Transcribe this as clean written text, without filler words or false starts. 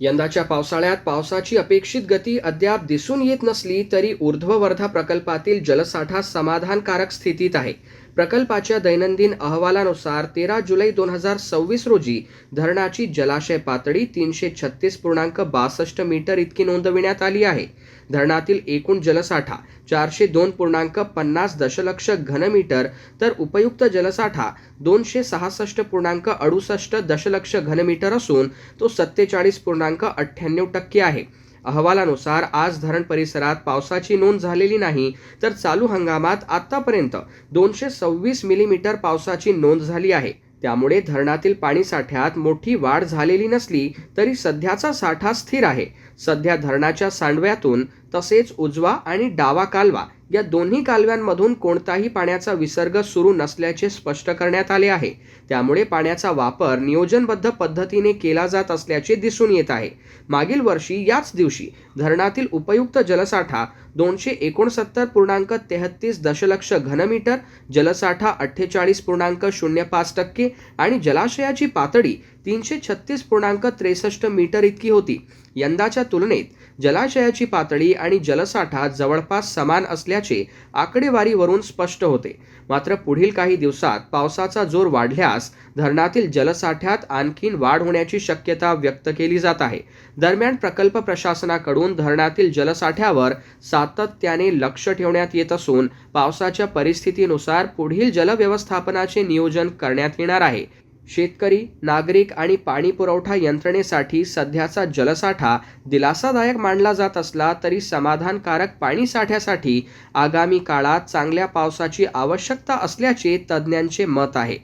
यंदाच्या पावसाळ्यात पावसाची अपेक्षित गती अद्याप दिसून येत नसली तरी ऊर्ध्ववर्धा प्रकल्पातील जलसाठा समाधानकारक स्थितीत आहे. प्रकल्पाच्या दैनंदिन अहवालानुसार 13 जुलै 2026 रोजी धरणाची जलाशय पातळी 336.62 मीटर इतकी नोंदविण्यात आली आहे. धरणातील एकूण जलसाठा 402.50 दशलक्ष घनमीटर तर उपयुक्त जलसाठा 266.68 दशलक्ष घनमीटर असून तो 47.98% आहे. अहवालानुसार आज धरण परिसरात पावसाची नोंद झालेली नाही, तर चालू हंगामात आतापर्यंत 226 मिलीमीटर पावसाची नोंद झाली आहे. त्यामुळे धरणातील पाणीसाठ्यात मोठी वाढ झालेली नसली तरी सध्याचा साठा स्थिर आहे. सध्या धरणाच्या सांडव्यातून तसेच उजवा आणि डावा कालवा या दोन्ही कालव्यांमधून कोणताही पाण्याचा विसर्ग सुरू नसल्याचे स्पष्ट करण्यात आले आहे. त्यामुळे पाण्याचा वापर नियोजनबद्ध पद्धतीने केला जात असल्याचे दिसून येत आहे. मागील वर्षी याच दिवशी धरणातील उपयुक्त जलसाठा 269.33 दशलक्ष घनमीटर, जलसाठा 48.05% आणि जलाशयाची पातळी 336.63 मीटर इतकी होती. यंदाच्या तुलनेत जलाशयाची पातळी आणि जलसाठा जवळपास समान असल्याचे आकडेवारीवरून स्पष्ट होते. मात्र पुढील काही दिवसात पावसाचा जोर वाढल्यास धरणातील जलसाठ्यात आणखीन वाढ होण्याची शक्यता व्यक्त केली जात आहे. दरम्यान प्रकल्प प्रशासनाकडून धरणातील जलसाठ्यावर सातत्याने लक्ष ठेवण्यात येत असून पावसाच्या परिस्थितीनुसार पुढील जलव्यवस्थापनाचे नियोजन करण्यात येणार आहे. शेतकरी, नागरिक आणि पाणी पुरवठा यंत्रणेसाठी सध्याचा जलसाठा दिलासादायक मानला जात असला तरी समाधानकारक पाणीसाठ्यासाठी आगामी काळात चांगल्या पावसाची आवश्यकता असल्याचे तज्ज्ञांचे मत आहे.